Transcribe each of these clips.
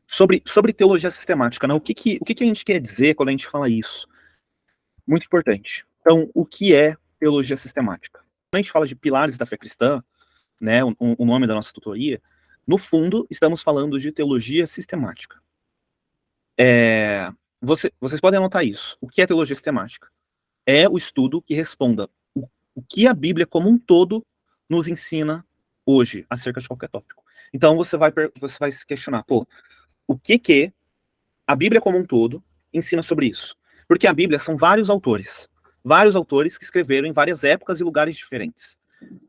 Sobre teologia sistemática, né? O que a gente quer dizer quando a gente fala isso? Muito importante. Então, o que é teologia sistemática? Quando a gente fala de pilares da fé cristã, né, o nome da nossa tutoria, no fundo, estamos falando de teologia sistemática. Vocês podem anotar isso. O que é teologia sistemática? É o estudo que responda o que a Bíblia como um todo nos ensina hoje acerca de qualquer tópico. Então, você vai se questionar, pô, o que a Bíblia como um todo ensina sobre isso? Porque a Bíblia são vários autores que escreveram em várias épocas e lugares diferentes.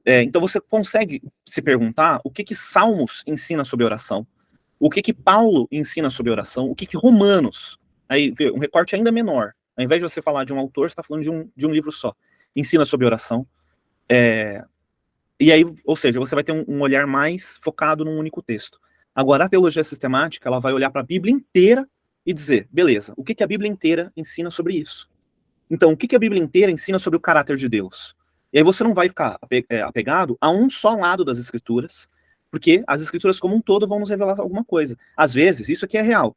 Então você consegue se perguntar o que Salmos ensina sobre oração, o que Paulo ensina sobre oração, o que Romanos, aí vê, um recorte ainda menor, ao invés de você falar de um autor, você está falando de um livro só, ensina sobre oração, e aí, ou seja, você vai ter um olhar mais focado num único texto. Agora, a teologia sistemática, ela vai olhar para a Bíblia inteira e dizer, beleza, o que a Bíblia inteira ensina sobre isso? Então, o que a Bíblia inteira ensina sobre o caráter de Deus? E aí você não vai ficar apegado a um só lado das Escrituras, porque as Escrituras como um todo vão nos revelar alguma coisa. Às vezes, isso aqui é real.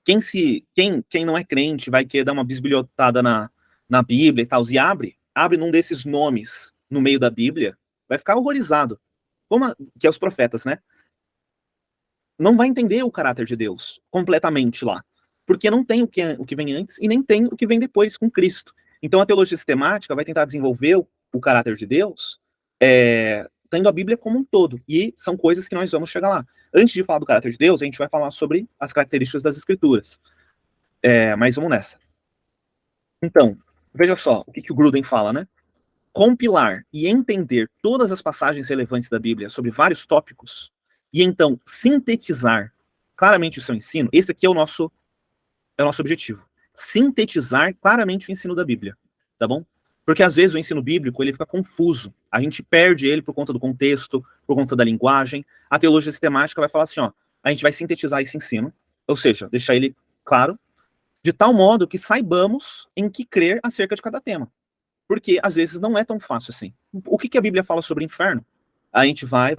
Quem não é crente vai querer dar uma bisbilhotada na Bíblia e tal, e abre num desses nomes no meio da Bíblia, vai ficar horrorizado. Que é os profetas, né? Não vai entender o caráter de Deus completamente lá. Porque não tem o que vem antes e nem tem o que vem depois com Cristo. Então a teologia sistemática vai tentar desenvolver o caráter de Deus tendo a Bíblia como um todo. E são coisas que nós vamos chegar lá. Antes de falar do caráter de Deus, a gente vai falar sobre as características das Escrituras. Mas vamos nessa. Então, veja só o que o Gruden fala, né? Compilar e entender todas as passagens relevantes da Bíblia sobre vários tópicos e então sintetizar claramente o seu ensino, esse aqui é o nosso objetivo. Sintetizar claramente o ensino da Bíblia, tá bom? Porque às vezes o ensino bíblico ele fica confuso, a gente perde ele por conta do contexto, por conta da linguagem. A teologia sistemática vai falar assim, ó, a gente vai sintetizar esse ensino, ou seja, deixar ele claro, de tal modo que saibamos em que crer acerca de cada tema. Porque às vezes não é tão fácil assim. O que a Bíblia fala sobre inferno? A gente vai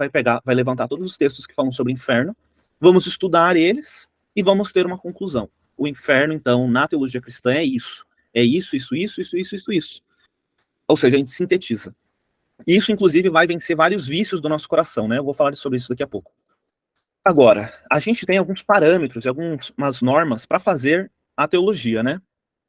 levantar todos os textos que falam sobre inferno, vamos estudar eles e vamos ter uma conclusão. O inferno, então, na teologia cristã é isso. É isso. Ou seja, a gente sintetiza. Isso, inclusive, vai vencer vários vícios do nosso coração, né? Eu vou falar sobre isso daqui a pouco. Agora, a gente tem alguns parâmetros e algumas normas para fazer a teologia, né?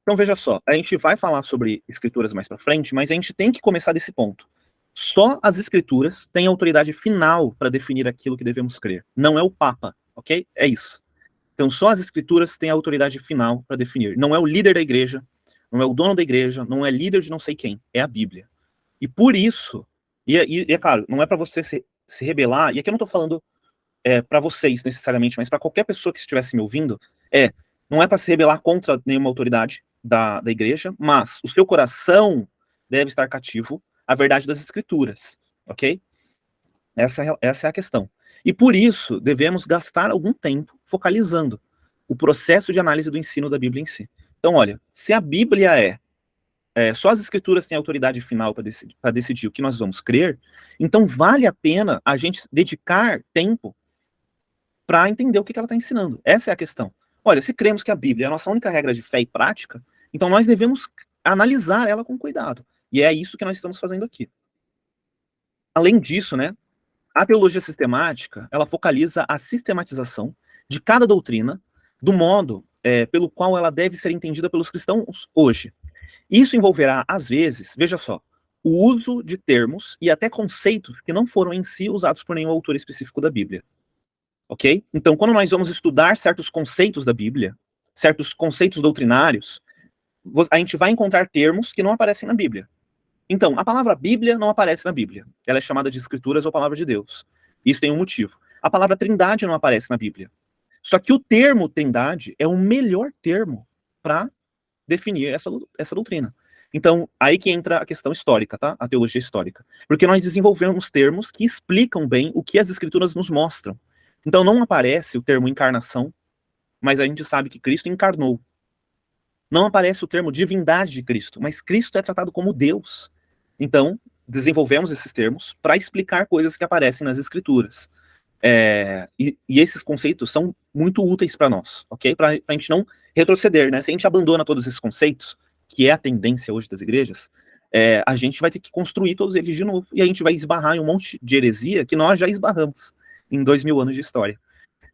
Então, veja só, a gente vai falar sobre escrituras mais para frente, mas a gente tem que começar desse ponto. Só as escrituras têm autoridade final para definir aquilo que devemos crer. Não é o Papa, ok? É isso. Então, só as escrituras têm autoridade final para definir. Não é o líder da igreja, não é o dono da igreja, não é líder de não sei quem, é a Bíblia. E por isso, é claro, não é para você se rebelar, e aqui eu não estou falando para vocês necessariamente, mas para qualquer pessoa que estivesse me ouvindo, não é para se rebelar contra nenhuma autoridade da igreja, mas o seu coração deve estar cativo à verdade das escrituras, ok? Essa é a questão. E por isso, devemos gastar algum tempo focalizando o processo de análise do ensino da Bíblia em si. Então, olha, se a Bíblia só as escrituras têm autoridade final para decidir o que nós vamos crer, então vale a pena a gente dedicar tempo para entender o que ela está ensinando. Essa é a questão. Olha, se cremos que a Bíblia é a nossa única regra de fé e prática, então nós devemos analisar ela com cuidado. E é isso que nós estamos fazendo aqui. Além disso, né, a teologia sistemática, ela focaliza a sistematização de cada doutrina do modo pelo qual ela deve ser entendida pelos cristãos hoje. Isso envolverá, às vezes, veja só, o uso de termos e até conceitos que não foram em si usados por nenhum autor específico da Bíblia. Ok? Então, quando nós vamos estudar certos conceitos da Bíblia, certos conceitos doutrinários, a gente vai encontrar termos que não aparecem na Bíblia. Então, a palavra Bíblia não aparece na Bíblia. Ela é chamada de Escrituras ou Palavra de Deus. Isso tem um motivo. A palavra Trindade não aparece na Bíblia. Só que o termo Trindade é o melhor termo para definir essa doutrina. Então, aí que entra a questão histórica, tá? A teologia histórica. Porque nós desenvolvemos termos que explicam bem o que as Escrituras nos mostram. Então, não aparece o termo encarnação, mas a gente sabe que Cristo encarnou. Não aparece o termo divindade de Cristo, mas Cristo é tratado como Deus. Então, desenvolvemos esses termos para explicar coisas que aparecem nas Escrituras. E esses conceitos são muito úteis para nós, ok? Para a gente não retroceder, né? Se a gente abandona todos esses conceitos, que é a tendência hoje das igrejas, a gente vai ter que construir todos eles de novo, e a gente vai esbarrar em um monte de heresia que nós já esbarramos em 2000 anos de história.